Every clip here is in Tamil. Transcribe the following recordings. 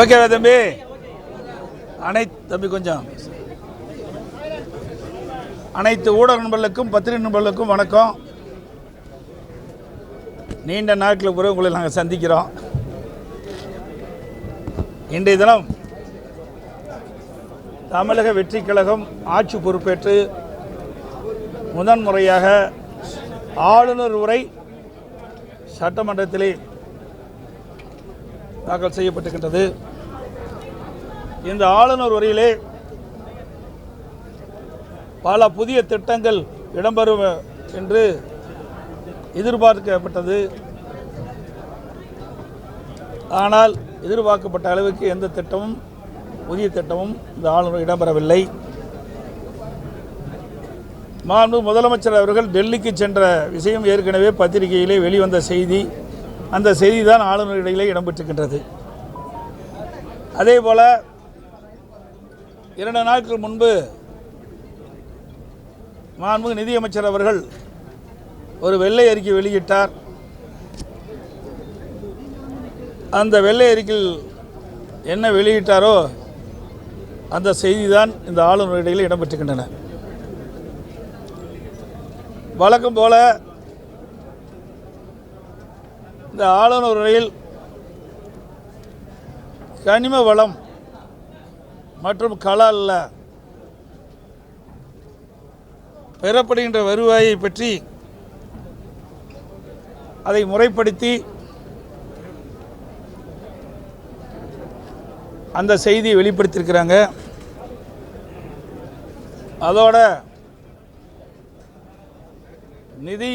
ஓகேவா தம்பி? தம்பி கொஞ்சம் அனைத்து ஊடக நண்பர்களுக்கும் பத்திரிகை நண்பர்களுக்கும் வணக்கம். நீண்ட நாட்களுக்கு பிறகு உங்களை நாங்கள் சந்திக்கிறோம். இன்றைய தினம் தமிழக வெற்றி கழகம் ஆட்சி பொறுப்பேற்று முதன்முறையாக ஆளுநர் உரை சட்டமன்றத்திலே தாக்கல் செய்யப்பட்டிருக்கின்றது. இந்த ஆளுநர் உரையிலே பல புதிய திட்டங்கள் இடம்பெறும் என்று எதிர்பார்க்கப்பட்டது. ஆனால் எதிர்பார்க்கப்பட்ட அளவுக்கு எந்த திட்டமும் புதிய திட்டமும் இந்த ஆளுநர் இடம்பெறவில்லை. மாண்பு முதலமைச்சர் அவர்கள் டெல்லிக்கு சென்ற விஷயம் ஏற்கனவே பத்திரிகையிலே வெளிவந்த செய்தி. அந்த செய்தி தான் ஆளுநர் இடையிலே இடம்பெற்றிருக்கின்றது. அதே போல் 2 நாட்கள் முன்பு மாண்பு நிதியமைச்சர் அவர்கள் ஒரு வெள்ளை அறிக்கை வெளியிட்டார். அந்த வெள்ளை அறிக்கையில் என்ன வெளியிட்டாரோ அந்த செய்தி தான் இந்த ஆளுநர் இடையில் இடம்பெற்றிருக்கின்றன. வழக்கம் போல இந்த ஆளுநர் உரையில் கனிம வளம் மற்றும் கலால்ல பெறப்படுகின்ற வருவாயை பற்றி அதை முறைப்படுத்தி அந்த செய்தியை வெளிப்படுத்தியிருக்கிறாங்க. அதோட நிதி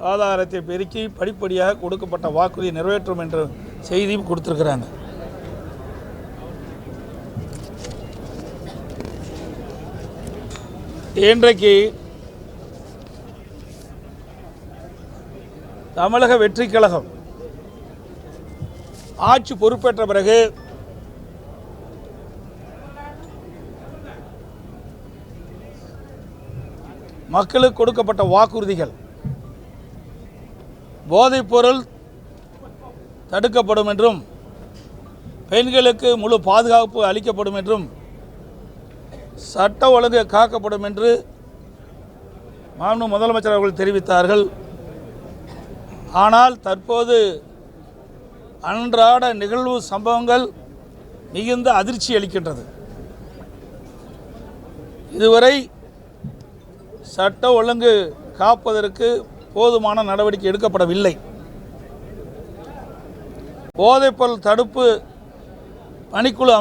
ஆதாரத்தை பெருக்கி படிப்படியாக கொடுக்கப்பட்ட வாக்குறுதி நிறைவேற்றும் என்ற செய்தியும் கொடுத்திருக்கிறாங்க. இன்றைக்கு தமிழக வெற்றி கழகம் ஆட்சி பொறுப்பேற்ற பிறகு மக்களுக்கு கொடுக்கப்பட்ட வாக்குறுதிகள் போதைப்பொருள் தடுக்கப்படும் என்றும் பெண்களுக்கு முழு பாதுகாப்பு அளிக்கப்படும் என்றும் சட்ட ஒழுங்கு காக்கப்படும் என்று மாண்பு முதலமைச்சர் அவர்கள் தெரிவித்தார்கள். ஆனால் தற்போது அன்றாட நிகழ்வு சம்பவங்கள் மிகுந்த அதிர்ச்சி அளிக்கின்றது. இதுவரை சட்ட ஒழுங்கு காப்பதற்கு போதுமான நடவடிக்கை எடுக்கப்படவில்லை. போதைப்பொருள் தடுப்பு பணிக்குழு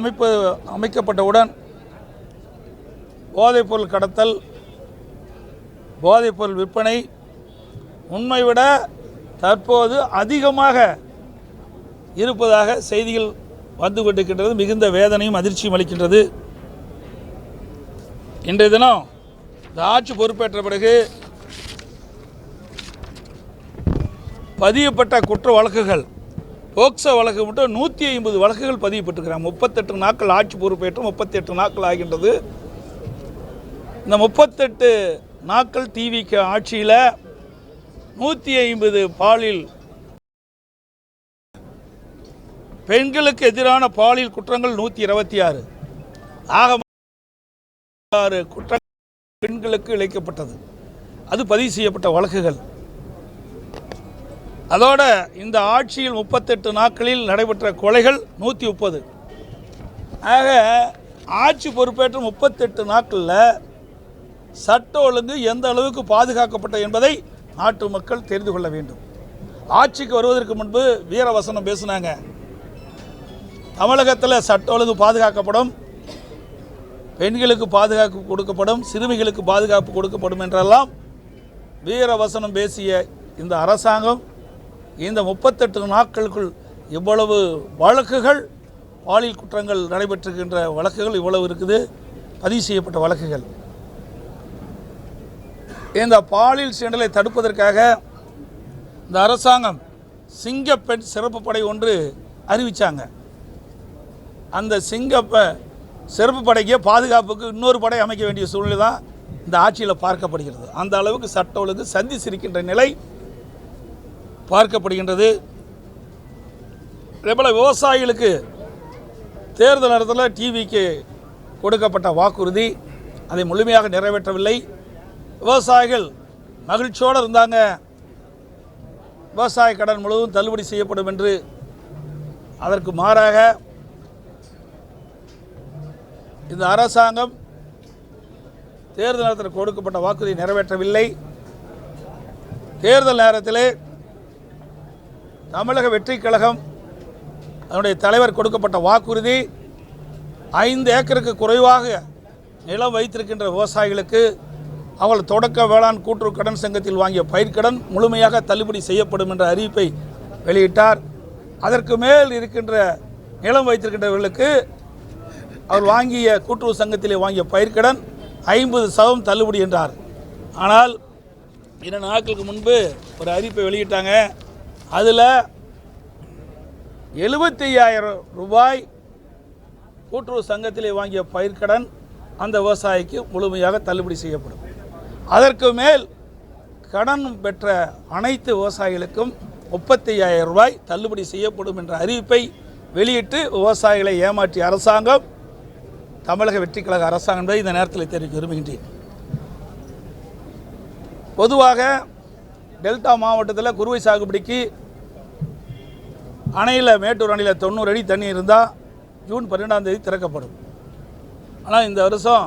அமைக்கப்பட்டவுடன் போதைப்பொருள் கடத்தல், போதைப்பொருள் விற்பனை உண்மை விட தற்போது அதிகமாக இருப்பதாக செய்திகள் வந்து கொண்டிருக்கின்றது. மிகுந்த வேதனையும் அதிர்ச்சியும் அளிக்கின்றது. இன்றைய தினம் இந்த ஆட்சி பொறுப்பேற்ற பிறகு பதியப்பட்ட குற்ற வழக்குகள் போக்சோ வழக்கு மட்டும் 150 வழக்குகள் பதியப்பட்டிருக்கிறாங்க. 38 நாட்கள் ஆட்சி பொறுப்பேற்று 38 நாட்கள் ஆகின்றது. இந்த 38 நாட்கள் டிவிக்கு ஆட்சியில் 150 பாலியல் பெண்களுக்கு எதிரான பாலியல் குற்றங்கள் 126 ஆக 6 குற்றங்கள் பெண்களுக்கு இழைக்கப்பட்டது. அது பதிவு செய்யப்பட்ட வழக்குகள். அதோட இந்த ஆட்சியில் 38 நாட்களில் நடைபெற்ற கொலைகள் 130. ஆக ஆட்சி பொறுப்பேற்ற 38 நாட்களில் சட்ட ஒழுங்கு எந்த அளவுக்கு பாதுகாக்கப்பட்டது என்பதை நாட்டு மக்கள் தெரிந்து கொள்ள வேண்டும். ஆட்சிக்கு வருவதற்கு முன்பு வீரவசனம் பேசினாங்க. தமிழகத்தில் சட்ட ஒழுங்கு பாதுகாக்கப்படும், பெண்களுக்கு பாதுகாப்பு கொடுக்கப்படும், சிறுமிகளுக்கு பாதுகாப்பு கொடுக்கப்படும் என்றெல்லாம் வீரவசனம் பேசிய இந்த அரசாங்கம் இந்த 38 நாட்களுக்குள் இவ்வளவு வழக்குகள், பாலியல் குற்றங்கள் நடைபெற்றிருக்கின்ற வழக்குகள் இவ்வளவு இருக்குது, பதிவு செய்யப்பட்ட வழக்குகள். இந்த பாலியல் சீண்டலை தடுப்பதற்காக இந்த அரசாங்கம் சிங்கப்பெண் சிறப்பு படை ஒன்று அறிவித்தாங்க. அந்த சிறப்பு படைக்கு பாதுகாப்புக்கு இன்னொரு படை அமைக்க வேண்டிய சூழ்நிலை தான் இந்த ஆட்சியில் பார்க்கப்படுகிறது. அந்த அளவுக்கு சட்ட ஒழுங்கு சந்திச்சிருக்கின்ற நிலை பார்க்கப்படுகின்றது. அதேபோல் விவசாயிகளுக்கு தேர்தல் நேரத்தில் டிவிக்கு கொடுக்கப்பட்ட வாக்குறுதி அதை முழுமையாக நிறைவேற்றவில்லை. விவசாயிகள் மகிழ்ச்சியோடு இருந்தாங்க. விவசாய கடன் முழுவதும் தள்ளுபடி செய்யப்படும் என்று. அதற்கு மாறாக இந்த அரசாங்கம் தேர்தல் நேரத்தில் கொடுக்கப்பட்ட வாக்குறுதி நிறைவேற்றவில்லை. தேர்தல் நேரத்திலே தமிழக வெற்றிக் கழகம் அதனுடைய தலைவர் கொடுக்கப்பட்ட வாக்குறுதி 5 ஏக்கருக்கு குறைவாக நிலம் வைத்திருக்கின்ற விவசாயிகளுக்கு அவள் தொடக்க வேளாண் கூட்டுறவு கடன் சங்கத்தில் வாங்கிய பயிர்க்கடன் முழுமையாக தள்ளுபடி செய்யப்படும் என்ற அறிவிப்பை வெளியிட்டார். அதற்கு மேல் இருக்கின்ற நிலம் வைத்திருக்கின்றவர்களுக்கு அவர் வாங்கிய கூட்டுறவு சங்கத்திலே வாங்கிய பயிர்க்கடன் 50% தள்ளுபடி என்றார். ஆனால் 2 நாட்களுக்கு முன்பு ஒரு அறிவிப்பை வெளியிட்டாங்க. அதில் 75,000 ரூபாய் கூட்டுறவு சங்கத்திலே வாங்கிய பயிர்க்கடன் அந்த விவசாயிக்கு முழுமையாக தள்ளுபடி செய்யப்படும். அதற்கு மேல் கடன் பெற்ற அனைத்து விவசாயிகளுக்கும் 35,000 ரூபாய் தள்ளுபடி செய்யப்படும் என்ற அறிவிப்பை வெளியிட்டு விவசாயிகளை ஏமாற்றிய அரசாங்கம் தமிழக வெற்றிக் கழக அரசாங்கம் என்பதை இந்த நேரத்தில் தெரிவிக்க விரும்புகின்றேன். பொதுவாக டெல்டா மாவட்டத்தில் குறுவை சாகுபடிக்கு அணையில் மேட்டூர் அணையில் 90 அடி தண்ணி இருந்தால் ஜூன் 12ஆம் தேதி திறக்கப்படும். ஆனால் இந்த வருஷம்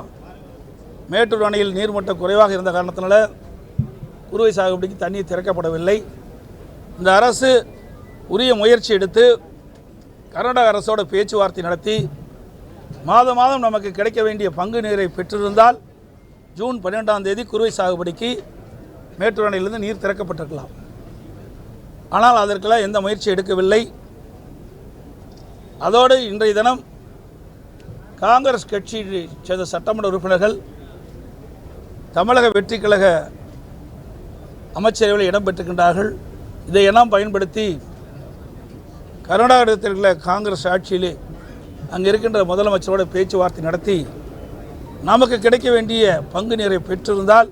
மேட்டூர் அணையில் நீர்மட்டம் குறைவாக இருந்த காரணத்தினால குறுவை சாகுபடிக்கு தண்ணீர் திறக்கப்படவில்லை. இந்த அரசு உரிய முயற்சி எடுத்து கர்நாடக அரசோட பேச்சுவார்த்தை நடத்தி மாதம் நமக்கு கிடைக்க வேண்டிய பங்கு நீரை பெற்றிருந்தால் ஜூன் 12ஆம் தேதி குறுவை சாகுபடிக்கு மேட்டூர் அணையிலிருந்து நீர் திறக்கப்பட்டிருக்கலாம். ஆனால் அதற்கெல்லாம் எந்த முயற்சி எடுக்கவில்லை. அதோடு இன்றைய தினம் காங்கிரஸ் கட்சியை சேர்ந்த சட்டமன்ற உறுப்பினர்கள் தமிழக வெற்றிக் கழக அமைச்சரவையில் இடம்பெற்றிருக்கின்றார்கள். இதையெல்லாம் பயன்படுத்தி கர்நாடகத்தில் இருக்கிற காங்கிரஸ் ஆட்சியிலே அங்கே இருக்கின்ற முதலமைச்சரோட பேச்சுவார்த்தை நடத்தி நமக்கு கிடைக்க வேண்டிய பங்கு நீரை பெற்றிருந்தால்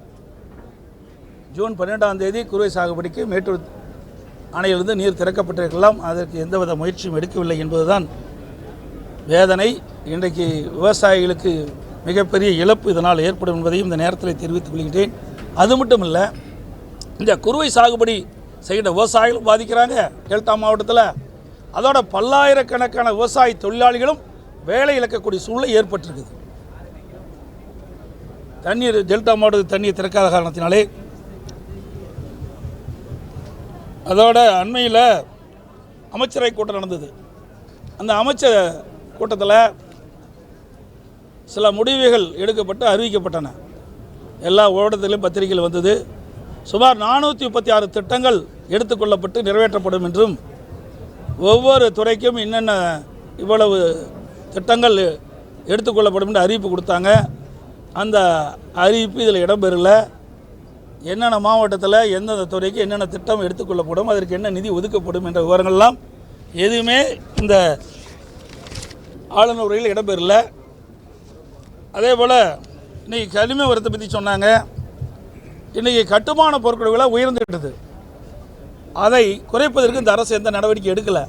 ஜூன் 12ஆம் தேதி குறுவை சாகுபடிக்கு மேட்டூர் அணையிலிருந்து நீர் திறக்கப்பட்டிருக்கலாம். அதற்கு எந்தவித முயற்சியும் எடுக்கவில்லை என்பதுதான் வேதனை. இன்றைக்கு விவசாயிகளுக்கு மிகப்பெரிய இழப்பு இதனால் ஏற்படும் என்பதையும் இந்த நேரத்தில் தெரிவித்துக் கொள்கின்றேன். அது மட்டும் இல்லை, இந்த குறுவை சாகுபடி செய்கிற விவசாயிகளும் பாதிக்கிறாங்க டெல்டா மாவட்டத்தில். அதோட பல்லாயிரக்கணக்கான விவசாய தொழிலாளிகளும் வேலை இழக்கக்கூடிய சூழ்நிலை ஏற்பட்டிருக்குது. தண்ணீர் டெல்டா மாவட்டத்தில் தண்ணீர் திறக்காத காரணத்தினாலே. அதோட அண்மையில் அமைச்சரவை கூட்டம் நடந்தது. அந்த அமைச்சர் கூட்டத்தில் சில முடிவுகள் எடுக்கப்பட்டு அறிவிக்கப்பட்டன. எல்லா ஊடகத்திலும் பத்திரிகையில் வந்தது. சுமார் 436 திட்டங்கள் எடுத்துக்கொள்ளப்பட்டு நிறைவேற்றப்படும் என்றும் ஒவ்வொரு துறைக்கும் என்னென்ன இவ்வளவு திட்டங்கள் எடுத்துக்கொள்ளப்படும் என்று அறிவிப்பு கொடுத்தாங்க. அந்த அறிவிப்பு இதில் இடம்பெறல. என்னென்ன மாவட்டத்தில் எந்தெந்த துறைக்கு என்னென்ன திட்டம் எடுத்துக்கொள்ளப்படும், அதற்கு என்ன நிதி ஒதுக்கப்படும் என்ற விவரங்கள்லாம் எதுவுமே இந்த ஆளுநர் உரையில் இடம்பெறல. அதே போல் இன்றைக்கி கனிம உரத்தை பற்றி சொன்னாங்க. இன்றைக்கி கட்டுமான பொருட்கள் விலை உயர்ந்துவிட்டது. அதை குறைப்பதற்கு இந்த அரசு எந்த நடவடிக்கை எடுக்கலை.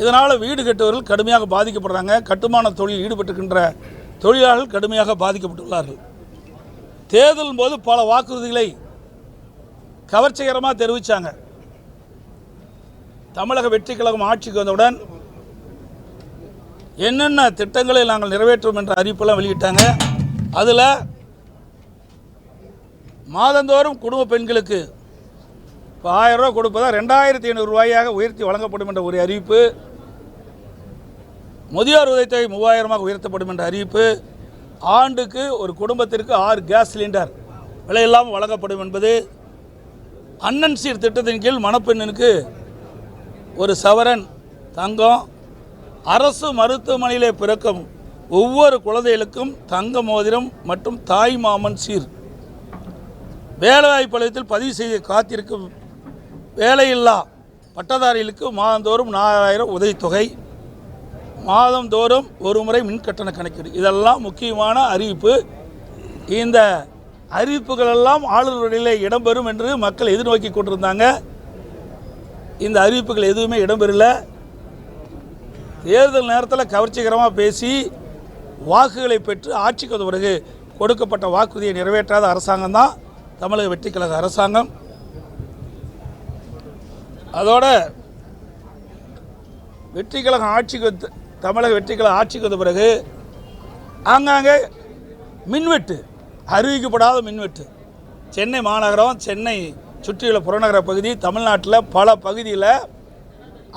இதனால் வீடு கட்டுவர்கள் கடுமையாக பாதிக்கப்படுறாங்க. கட்டுமான தொழில் ஈடுபட்டிருக்கின்ற தொழிலாளர்கள் கடுமையாக பாதிக்கப்பட்டுள்ளார்கள். தேர்தலின் போது பல வாக்குறுதிகளை கவர்ச்சிகரமாக தெரிவித்தாங்க. தமிழக வெற்றிக் கழகம் ஆட்சிக்கு வந்தவுடன் என்னென்ன திட்டங்களை நாங்கள் நிறைவேற்றுவோம் என்ற அறிவிப்பெல்லாம் வெளியிட்டாங்க. அதில் மாதந்தோறும் குடும்ப பெண்களுக்கு இப்போ 1000 ரூபா கொடுப்பதா 2500 ரூபாயாக உயர்த்தி வழங்கப்படும் என்ற ஒரு அறிவிப்பு, முதியோர் உதவித்தொகை 3000ஆக உயர்த்தப்படும் என்ற அறிவிப்பு, ஆண்டுக்கு ஒரு குடும்பத்திற்கு 6 கேஸ் சிலிண்டர் விலையில்லாமல் வழங்கப்படும் என்பது, அண்ணன் சீர் திட்டத்தின் கீழ் மணப்பெண்ணுக்கு ஒரு சவரன் தங்கம், அரசு மருத்துவமனையிலே பிறக்கும் ஒவ்வொரு குழந்தைகளுக்கும் தங்க மோதிரம் மற்றும் தாய் மாமன் சீர், வேலைவாய்ப்பு பதிவு செய்து காத்திருக்கும் வேலையில்லா பட்டதாரிகளுக்கு மாதந்தோறும் 4000 உதவித்தொகை, மாதந்தோறும் ஒரு முறை மின்கட்டண கணக்கீடு. இதெல்லாம் முக்கியமான அறிவிப்பு. இந்த அறிவிப்புகளெல்லாம் ஆளுநரிலே இடம்பெறும் என்று மக்கள் எதிர்நோக்கி கொண்டிருந்தாங்க. இந்த அறிவிப்புகள் எதுவுமே இடம்பெறல. தேர்தல் நேரத்தில் கவர்ச்சிகரமாக பேசி வாக்குகளை பெற்று ஆட்சிக்கு வந்த பிறகு கொடுக்கப்பட்ட வாக்குறுதியை நிறைவேற்றாத அரசாங்கம் தான் தமிழக வெற்றி கழக அரசாங்கம். அதோட வெற்றி கழகம் ஆட்சிக்கு தமிழக வெற்றி கழகம் ஆட்சிக்கு வந்த பிறகு ஆங்காங்கே மின்வெட்டு, அறிவிக்கப்படாத மின்வெட்டு, சென்னை மாநகரம், சென்னை சுற்றியுள்ள புறநகர பகுதி, தமிழ்நாட்டில் பல பகுதியில்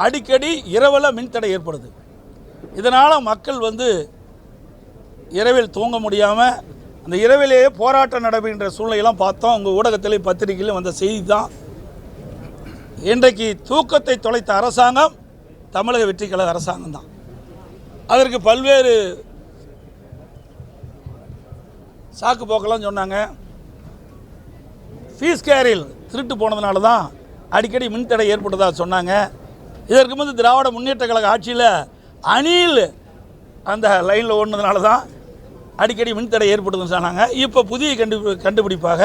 அடிக்கடி இரவில் மின்தடை ஏற்படுது. இதனால் மக்கள் இரவில் தூங்க முடியாமல் அந்த இரவிலேயே போராட்டம் நடைபெறுகின்ற சூழ்நிலையெல்லாம் பார்த்தோம். உங்கள் ஊடகத்திலையும் பத்திரிகையிலும் வந்த செய்தி தான். இன்றைக்கு தூக்கத்தை தொலைத்த அரசாங்கம் தமிழக வெற்றி கழக அரசாங்கம் தான். அதற்கு பல்வேறு சாக்கு போக்கெல்லாம் சொன்னாங்க. ஃபீஸ் கேரில் திருட்டு போனதுனால தான் அடிக்கடி மின்தடை ஏற்பட்டதாக சொன்னாங்க. இதற்கு முன்பு திராவிட முன்னேற்ற கழக ஆட்சியில் அணில் அந்த லைனில் ஓடுனதுனால தான் அடிக்கடி மின்தடை ஏற்படுதுன்னு சொன்னாங்க. இப்போ புதிய கண்டுபிடிப்பாக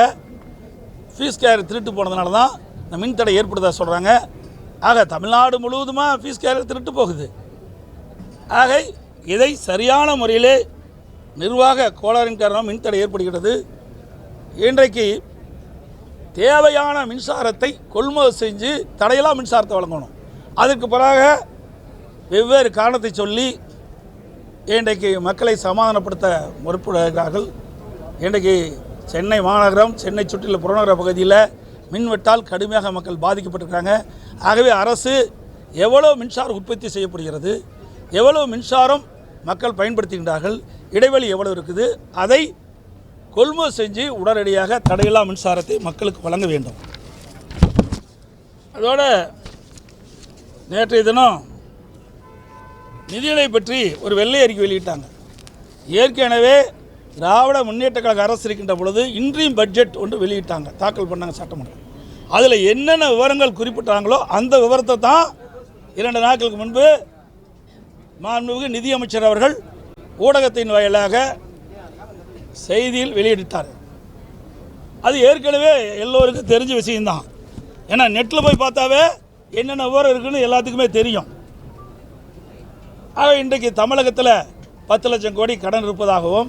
ஃபீஸ் கேர் திருட்டு போனதுனால தான் இந்த மின்தடை ஏற்படுதா சொல்கிறாங்க. ஆக தமிழ்நாடு முழுவதுமாக ஃபீஸ் கேர் திருட்டு போகுது. ஆக இதை சரியான முறையிலே நிர்வாக கோளாறின் காரணமாக மின்தடை ஏற்படுகிறது. இன்றைக்கு தேவையான மின்சாரத்தை கொள்முதல் செஞ்சு தடையெல்லாம் மின்சாரத்தை வழங்கணும். அதற்கு பிறகு வெவ்வேறு காரணத்தை சொல்லி இன்றைக்கு மக்களை சமாதானப்படுத்த முற்படுகிறார்கள். இன்றைக்கு சென்னை மாநகரம், சென்னை சுற்றியுள்ள புறநகர பகுதியில் மின்வெட்டால் கடுமையாக மக்கள் பாதிக்கப்பட்டிருக்காங்க. ஆகவே அரசு எவ்வளோ மின்சாரம் உற்பத்தி செய்யப்படுகிறது, எவ்வளோ மின்சாரம் மக்கள் பயன்படுத்துகின்றார்கள், இடைவெளி எவ்வளோ இருக்குது, அதை கொள்முதல் செஞ்சு உடனடியாக தடையில்லா மின்சாரத்தை மக்களுக்கு வழங்க வேண்டும். அதோட நேற்றைய தினம் நிதிநிலை பற்றி ஒரு வெள்ளை அறிக்கை வெளியிட்டாங்க. ஏற்கனவே திராவிட முன்னேற்ற கழக அரசு இருக்கின்ற பொழுது இன்றையும் பட்ஜெட் ஒன்று வெளியிட்டாங்க, தாக்கல் பண்ணாங்க சட்டமன்றம். அதில் என்னென்ன விவரங்கள் குறிப்பிட்டாங்களோ அந்த விவரத்தை தான் 2 நாட்களுக்கு முன்பு மாண்புமிகு நிதியமைச்சர் அவர்கள் ஊடகத்தின் வாயிலாக செய்தியில் வெளியிட்டார். அது ஏற்கனவே எல்லோருக்கும் தெரிஞ்ச விஷயம்தான். ஏன்னா நெட்டில் போய் பார்த்தாவே என்னென்ன விவரம் இருக்குன்னு எல்லாத்துக்குமே தெரியும். ஆக இன்றைக்கு தமிழகத்தில் 10 லட்சம் கோடி கடன் இருப்பதாகவும்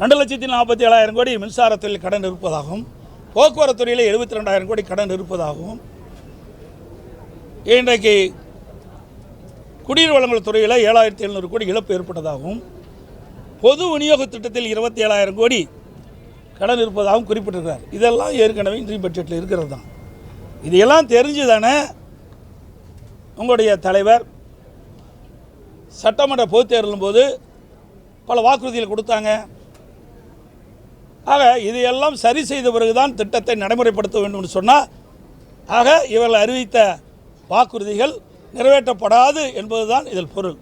2,47,000 கோடி மின்சாரத்தில் கடன் இருப்பதாகவும் போக்குவரத்து துறையில் 72,000 கோடி கடன் இருப்பதாகவும் இன்றைக்கு குடிநீர் வழங்கல் துறையில் 7,700 கோடி இழப்பு ஏற்பட்டதாகவும் பொது விநியோக திட்டத்தில் 27,000 கோடி கடன் இருப்பதாகவும் குறிப்பிட்டிருக்கிறார். இதெல்லாம் ஏற்கனவே இன்றைய பட்ஜெட்டில் இருக்கிறது தான். இதையெல்லாம் தெரிஞ்சு தானே உங்களுடைய தலைவர் சட்டமன்ற பொதுத் தேர்தலும் போது பல வாக்குறுதிகள் கொடுத்தாங்க. ஆக இதையெல்லாம் சரி செய்த பிறகுதான் திட்டத்தை நடைமுறைப்படுத்த வேண்டும் என்று சொன்னால், ஆக இவர்கள் அறிவித்த வாக்குறுதிகள் நிறைவேற்றப்படாது என்பதுதான் இதில் பொருள்.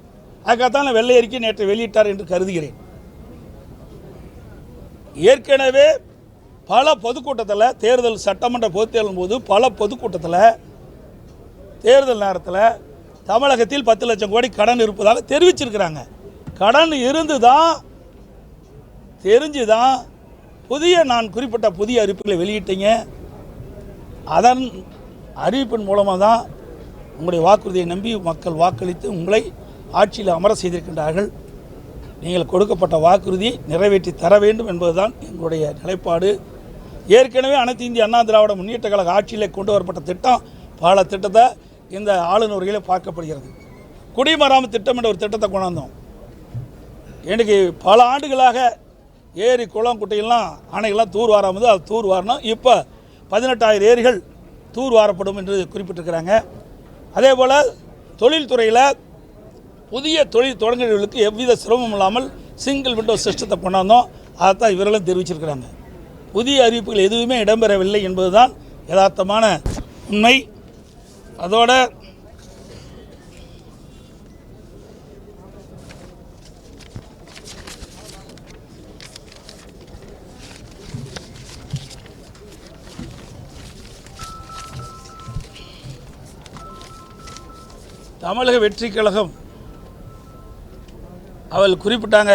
அதுக்காகத்தான் வெள்ளை அறிக்கை நேற்று வெளியிட்டார் என்று கருதுகிறேன். ஏற்கனவே பல பொதுக்கூட்டத்தில் தேர்தல் சட்டமன்ற பொதுத் தேர்தலும் போது பல பொதுக்கூட்டத்தில் தேர்தல் நேரத்தில் தமிழகத்தில் 10 லட்சம் கோடி கடன் இருப்பதாக தெரிவிச்சிருக்கிறாங்க. கடன் இருந்து தான் தெரிஞ்சு தான் நான் குறிப்பிட்ட புதிய அறிவிப்புகளை வெளியிட்டீங்க. அதன் அறிவிப்பின் மூலமாக தான் உங்களுடைய வாக்குறுதியை நம்பி மக்கள் வாக்களித்து உங்களை ஆட்சியில் அமர செய்திருக்கின்றார்கள். நீங்கள் கொடுக்கப்பட்ட வாக்குறுதியை நிறைவேற்றி தர வேண்டும் என்பதுதான் எங்களுடைய நிலைப்பாடு. ஏற்கனவே அனைத்து இந்திய அண்ணா திராவிட முன்னேற்ற கழக ஆட்சியில் கொண்டு வரப்பட்ட திட்டம் பல திட்டத்தை இந்த ஆளுநர்களில் பார்க்கப்படுகிறது. குடிமராமத்து திட்டம் என்ற ஒரு திட்டத்தை கொண்டாந்தோம். எனக்கு பல ஆண்டுகளாக ஏரி குளம் குட்டையெல்லாம் அணைகள்லாம் தூர் வாராமல் அது தூர் வாரணும். இப்போ 18,000 ஏரிகள் தூர் வாரப்படும் என்று குறிப்பிட்டிருக்கிறாங்க. அதே போல் தொழில்துறையில் புதிய தொழில் தொடங்குகிறவர்களுக்கு எவ்வித சிரமம் இல்லாமல் சிங்கிள் விண்டோ சிஸ்டத்தை கொண்டாந்தோம். அதைத்தான் இவர்களும் தெரிவிச்சிருக்கிறாங்க. புதிய அறிவிப்புகள் எதுவுமே இடம்பெறவில்லை என்பதுதான் யதார்த்தமான உண்மை. அதோட தமிழக வெற்றி கழகம் அவள் குறிப்பிட்டாங்க,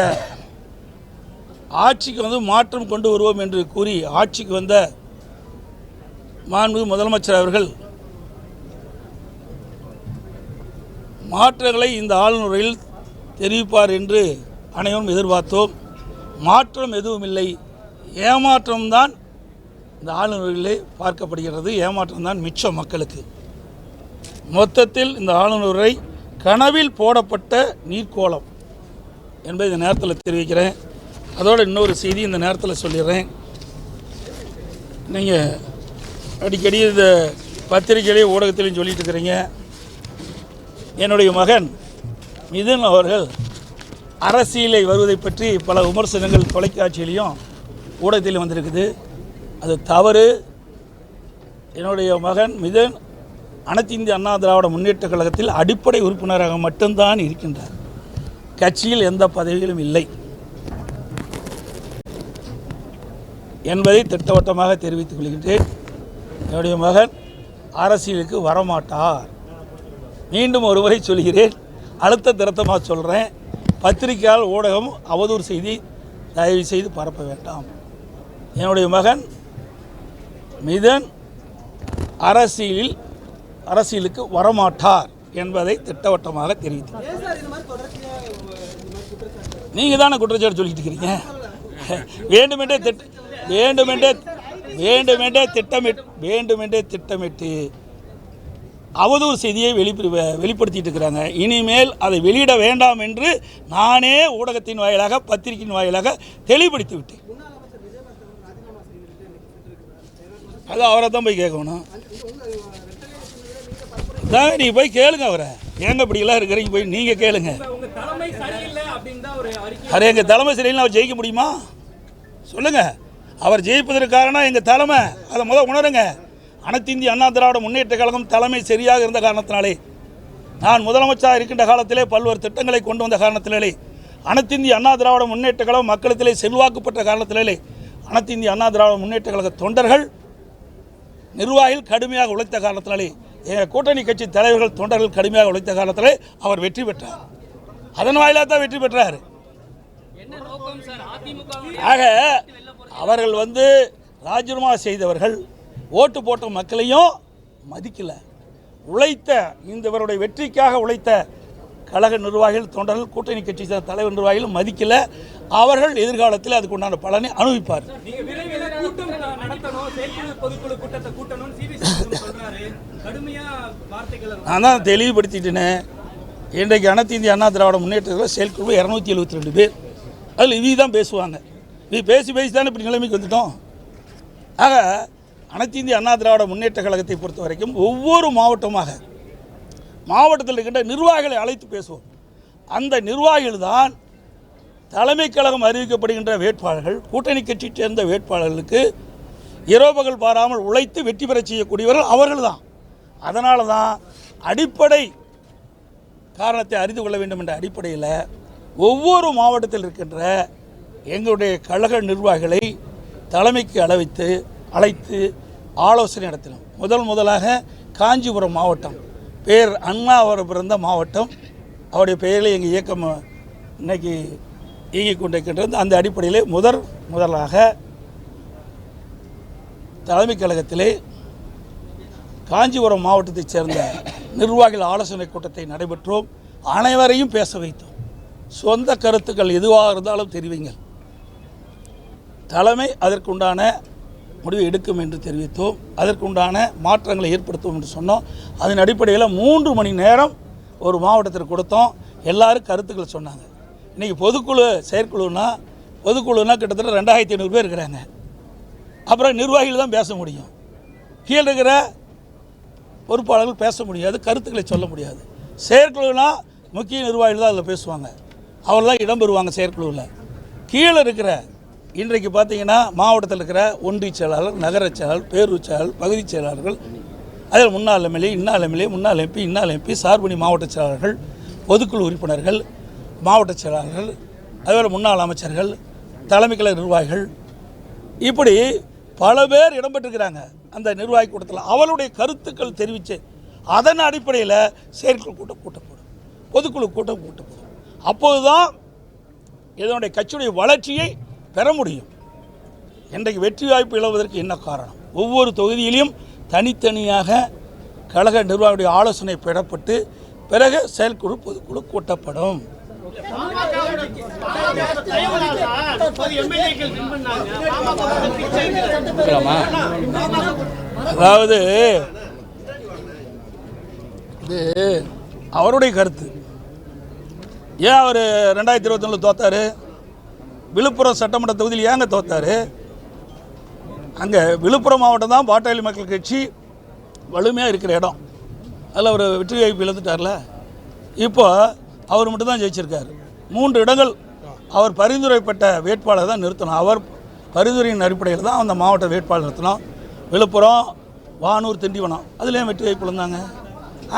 ஆட்சிக்கு மாற்றம் கொண்டு வருவோம் என்று கூறி ஆட்சிக்கு வந்த மாண்புமிகு முதலமைச்சர் அவர்கள் மாற்றங்களை இந்த ஆளுநரில் தெரிவிப்பார் என்று அனைவரும் எதிர்பார்த்தோம். மாற்றம் எதுவும் இல்லை, ஏமாற்றம்தான் இந்த ஆளுநரிலே பார்க்கப்படுகிறது. ஏமாற்றம்தான் மிச்சம் மக்களுக்கு. மொத்தத்தில் இந்த ஆளுநரை கனவில் போடப்பட்ட நீர்க்கோளம் என்பதை இந்த நேரத்தில் தெரிவிக்கிறேன். அதோடு இன்னொரு செய்தி இந்த நேரத்தில் சொல்லிடுறேன். நீங்கள் அடிக்கடி இந்த பத்திரிகையிலையும் ஊடகத்திலையும் சொல்லிட்டு இருக்கிறீங்க, என்னுடைய மகன் மிதுன் அவர்கள் அரசியலை வருவதை பற்றி பல விமர்சனங்கள் தொலைக்காட்சியிலையும் ஊடகத்திலையும் வந்திருக்குது. அது தவறு. என்னுடைய மகன் மிதுன் அனைத்து இந்திய அண்ணா திராவிட முன்னேற்ற கழகத்தில் அடிப்படை உறுப்பினராக மட்டும்தான் இருக்கின்றார். கட்சியில் எந்த பதவிகளும் இல்லை என்பதை திட்டவட்டமாக தெரிவித்துக் கொள்கின்றேன். என்னுடைய மகன் அரசியலுக்கு வரமாட்டார். மீண்டும் ஒருமுறை சொல்கிறேன், அழுத்த திருத்தமாக சொல்கிறேன். பத்திரிகையால் ஊடகம் அவதூறு செய்தி தயவு செய்து பரப்ப வேண்டாம். என்னுடைய மகன் மிதுன் அரசியலுக்கு வரமாட்டார் என்பதை திட்டவட்டமாக தெரிவித்தார். நீங்கள் தானே குற்றச்சாட்டு சொல்லிட்டு இருக்கிறீங்க. வேண்டுமென்றே திட்டமிட்டு அவதூறு செய்தியை வெளிப்படுத்திட்டு இருக்கிறாங்க. இனிமேல் அதை வெளியிட வேண்டாம் என்று நானே ஊடகத்தின் வாயிலாக பத்திரிகையின் வாயிலாக தெளிவுபடுத்தி விட்டேன். அது அவரை தான் போய் கேட்கணும். நீங்கள் போய் கேளுங்க அவரை, ஏங்க இப்படிலாம் இருக்கிறீங்க, போய் நீங்கள் கேளுங்க. அது எங்கள் தலைமை சரியில்லை, அவர் ஜெயிக்க முடியுமா சொல்லுங்கள். அவர் ஜெயிப்பதற்கு காரணம் எங்கள் தலைமை, அதை உணருங்க. அனைத்து இந்திய அண்ணா திராவிட முன்னேற்ற கழகம் தலைமை சரியாக இருந்த காரணத்தினாலே, நான் முதலமைச்சராக இருக்கின்ற காலத்திலே பல்வேறு திட்டங்களை கொண்டு வந்த காரணத்திலே, அனைத்து இந்திய அண்ணா திராவிட முன்னேற்ற கழகம் மக்களிடத்திலே செல்வாக்குப்பட்ட காரணத்திலே, அனைத்து இந்திய அண்ணா திராவிட முன்னேற்ற கழக தொண்டர்கள் நிர்வாகிகள் கடுமையாக உழைத்த காரணத்தினாலே, எங்கள் கூட்டணி கட்சி தலைவர்கள் தொண்டர்கள் கடுமையாக உழைத்த காரணத்திலே அவர் வெற்றி பெற்றார். அதன் வாயிலாக தான் வெற்றி பெற்றார். ஆக அவர்கள் ராஜினாமா செய்தவர்கள் ஓட்டு போட்ட மக்களையும் மதிக்கல. உழைத்த இவருடைய வெற்றிக்காக உழைத்த கழக நிர்வாகிகள் தொண்டர்கள் கூட்டணி கட்சி தலைவர் நிர்வாகிகள் மதிக்கல. அவர்கள் எதிர்காலத்தில் அதுக்கு உண்டான பலனை அனுபவிப்பார். நான் தான் தெளிவுபடுத்திட்டேன். இன்றைக்கு அனைத்து இந்திய அண்ணா திராவிட முன்னேற்ற செயற்குழு 272 பேர், அதில் இவி தான் பேசுவாங்க. இது பேசி தானே இப்படி நிலைமைக்கு வந்துட்டோம். ஆக அனைத்து இந்திய அண்ணா திராவிட முன்னேற்ற கழகத்தை பொறுத்த வரைக்கும் ஒவ்வொரு மாவட்டத்தில் இருக்கின்ற நிர்வாகிகளை அழைத்து பேசுவோம். அந்த நிர்வாகிகள் தான் தலைமை கழகம் அறிவிக்கப்படுகின்ற வேட்பாளர்கள், கூட்டணி கட்சியை சேர்ந்த வேட்பாளர்களுக்கு இரவுபகல் பாராமல் உழைத்து வெற்றி பெற செய்யக்கூடியவர்கள் அவர்கள் தான். அதனால தான் அடிப்படை காரணத்தை அறிந்து கொள்ள வேண்டும் என்ற அடிப்படையில் ஒவ்வொரு மாவட்டத்தில் இருக்கின்ற எங்களுடைய கழக நிர்வாகிகளை தலைமைக்கு அழைத்து ஆலோசனை நடத்தினோம். முதலாக காஞ்சிபுரம் மாவட்டம், பேர் அண்ணா அவர் பிறந்த மாவட்டம், அவருடைய பெயரில் எங்கள் இயக்கம் இன்னைக்கு இயங்கிக் கொண்டிருக்கின்றது. அந்த அடிப்படையில் முதலாக தலைமை கழகத்திலே காஞ்சிபுரம் மாவட்டத்தைச் சேர்ந்த நிர்வாகிகள் ஆலோசனை கூட்டத்தை நடைபெற்றோம். அனைவரையும் பேச வைத்தோம். சொந்த கருத்துக்கள் எதுவாக இருந்தாலும் தெரிவிங்கள், தலைமை அதற்குண்டான முடிவு எடுக்கும் என்று தெரிவித்தோம். அதற்குண்டான மாற்றங்களை ஏற்படுத்துவோம் என்று சொன்னோம். அதன் அடிப்படையில் 3 மணி நேரம் ஒரு மாவட்டத்திற்கு கொடுத்தோம். எல்லாரும் கருத்துக்கள் சொன்னாங்க. இன்றைக்கி செயற்குழுனா கிட்டத்தட்ட 2500 பேர் இருக்கிறாங்க. அப்புறம் நிர்வாகிகள் தான் பேச முடியும். கீழே இருக்கிற பொறுப்பாளர்கள் பேச முடியாது, கருத்துக்களை சொல்ல முடியாது. செயற்குழுனா முக்கிய நிர்வாகிகள் தான் அதில் பேசுவாங்க, அவர் தான் இடம்பெறுவாங்க செயற்குழுவில். கீழே இருக்கிற இன்றைக்கு பார்த்தீங்கன்னா மாவட்டத்தில் இருக்கிற ஒன்றிய செயலாளர், நகர செயலாளர், பேரூர் செயலாளர், பகுதி செயலாளர்கள், அதில் முன்னாள் எம்எல்ஏ, முன்னாள் எம்பி, சார்பணி மாவட்ட செயலாளர்கள், பொதுக்குழு உறுப்பினர்கள், மாவட்ட செயலாளர்கள், அதுபோல் முன்னாள் அமைச்சர்கள், தலைமை கழக நிர்வாகிகள், இப்படி பல பேர் இடம்பெற்றிருக்கிறாங்க அந்த நிர்வாகி கூட்டத்தில். அவளுடைய கருத்துக்கள் தெரிவித்து அதன் அடிப்படையில் செயற்குழு கூட்டப்படும், பொதுக்குழு கூட்டப்படும். அப்போது தான் இதனுடைய கட்சியுடைய வளர்ச்சியை பெற முடியும். இன்றைக்கு வெற்றி வாய்ப்பு இழவதற்கு என்ன காரணம்? ஒவ்வொரு தொகுதியிலையும் தனித்தனியாக கழக நிர்வாகியுடைய ஆலோசனை பெறப்பட்டு பிறகு செயற்குழு பொதுக்குழு கூட்டப்படும். அதாவது இது அவருடைய கருத்து. ஏன் அவர் 2021 தோத்தாரு? விழுப்புரம் சட்டமன்ற தொகுதியில் ஏங்க தோத்தாரு? அங்கே விழுப்புரம் மாவட்டம் தான் பாட்டாளி மக்கள் கட்சி வலிமையாக இருக்கிற இடம். அதில் அவர் வெற்றி வாய்ப்பு இழந்துட்டார்ல. இப்போ அவர் மட்டும்தான் ஜெயிச்சிருக்கார். 3 இடங்கள் அவர் பரிந்துரைப்பட்ட வேட்பாளர் தான் நிறுத்தணும். அவர் பரிந்துரையின் அடிப்படையில் தான் அந்த மாவட்ட வேட்பாளர் நிறுத்தணும். விழுப்புரம், வானூர், திண்டிவனம் அதுலேயும் வெற்றி வாய்ப்பு இழந்தாங்க.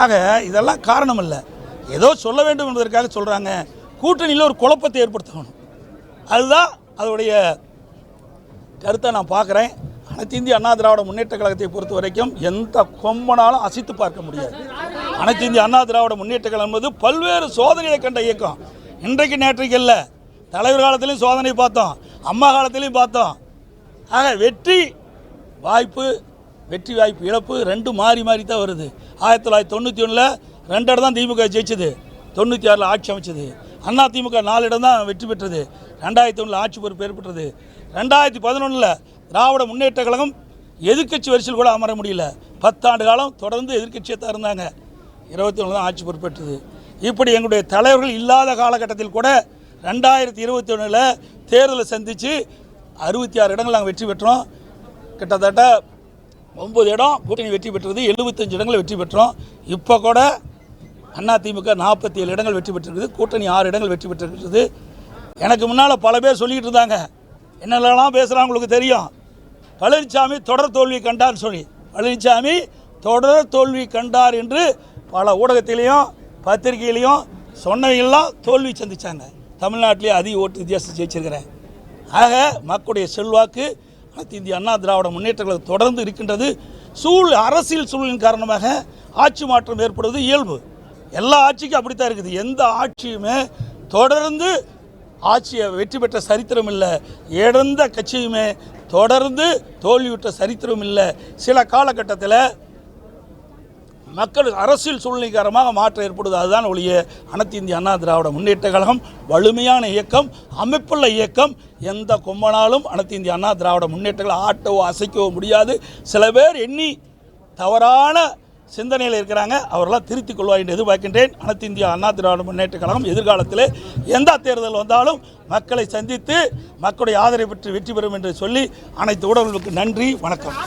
ஆக இதெல்லாம் காரணம் இல்லை, ஏதோ சொல்ல வேண்டும் என்பதற்காக சொல்கிறாங்க. கூட்டணியில் ஒரு குழப்பத்தை ஏற்படுத்தணும், அதுதான் அதோடைய கருத்தை நான் பார்க்குறேன். அனைத்து இந்திய அண்ணா திராவிட முன்னேற்ற கழகத்தை பொறுத்த வரைக்கும் எந்த கொம்பனாலும் அசைத்து பார்க்க முடியாது. அனைத்து இந்திய அண்ணா திராவிட முன்னேற்ற கழகம் என்பது பல்வேறு சோதனையை கண்ட இயக்கம். இன்றைக்கு நேற்றைக்கு இல்லை, தலைவர் காலத்திலையும் சோதனை பார்த்தோம், அம்மா காலத்திலையும் பார்த்தோம். ஆக வெற்றி வாய்ப்பு இழப்பு ரெண்டும் மாறி மாறி தான் வருது. 1991 2 இடம் தான் திமுக ஜெயிச்சது, 96 ஆட்சி அமைச்சது. அண்ணா திமுக 4 இடம் தான் வெற்றி பெற்றது, 2001 ஆட்சி பொறுப்பு ஏற்பட்டது. 2011 திராவிட முன்னேற்ற கழகம் எதிர்க்கட்சி வரிசையில் கூட அமர முடியல. 10 ஆண்டு காலம் தொடர்ந்து எதிர்க்கட்சியாக தான் இருந்தாங்க. 21 தான் ஆட்சி பொறுப்பேற்றது. இப்படி எங்களுடைய தலைவர்கள் இல்லாத காலகட்டத்தில் கூட 2021 தேர்தலை சந்தித்து 66 இடங்கள் நாங்கள் வெற்றி பெற்றோம். கிட்டத்தட்ட 9 இடம் கூட்டணி வெற்றி பெற்றது, 75 இடங்களை வெற்றி பெற்றோம். இப்போ கூட அதிமுக 47 இடங்கள் வெற்றி பெற்றிருக்குது, கூட்டணி 6 இடங்கள் வெற்றி பெற்றிருக்கிறது. எனக்கு முன்னால் பல பேர் சொல்லிக்கிட்டு இருந்தாங்க, என்னெல்லாம் பேசுகிறாங்க உங்களுக்கு தெரியும். பழனிசாமி தொடர் தோல்வி கண்டார் சொல்லி, பழனிசாமி தொடர் தோல்வி கண்டார் என்று பல ஊடகத்திலையும் பத்திரிகையிலையும் சொன்னவங்கெல்லாம் தோல்வி சந்தித்தாங்க. தமிழ்நாட்டிலே அதிக ஓட்டு வித்தியாசம் ஜெயிச்சிருக்கிறேன். ஆக மக்களுடைய செல்வாக்கு அனைத்து இந்திய அண்ணா திராவிட முன்னேற்ற கழகம் தொடர்ந்து இருக்கின்றது. அரசியல் சூழலின் காரணமாக ஆட்சி மாற்றம் ஏற்படுவது இயல்பு. எல்லா ஆட்சிக்கும் அப்படித்தான் இருக்குது. எந்த ஆட்சியுமே தொடர்ந்து ஆட்சியை வெற்றி பெற்ற சரித்திரம் இல்லை, இழந்த கட்சியுமே தொடர்ந்து தோல்வியுற்ற சரித்திரம் இல்லை. சில காலகட்டத்தில் மக்கள் அரசியல் சூழ்நிலை காரணமாக மாற்றம் ஏற்படுது. அதுதான் ஒழிய அனைத்து இந்திய அண்ணா திராவிட முன்னேற்ற கழகம் வலிமையான இயக்கம், அமைப்புள்ள இயக்கம். எந்த கொம்பனாலும் அனைத்து இந்திய அண்ணா திராவிட முன்னேற்ற கழகம் ஆட்டவோ அசைக்கவோ முடியாது. சில பேர் எண்ணி தவறான சிந்தனையில் இருக்கிறாங்க, அவரெல்லாம் திருத்திக் கொள்வார் என்று எதிர்பார்க்கின்றேன். அனைத்து இந்திய அண்ணா திராவிட முன்னேற்ற கழகம் எதிர்காலத்தில் எந்த தேர்தல் வந்தாலும் மக்களை சந்தித்து மக்களுடைய ஆதரவை பெற்று வெற்றி பெறும் என்று சொல்லி அனைத்து ஊடகங்களுக்கு நன்றி, வணக்கம்.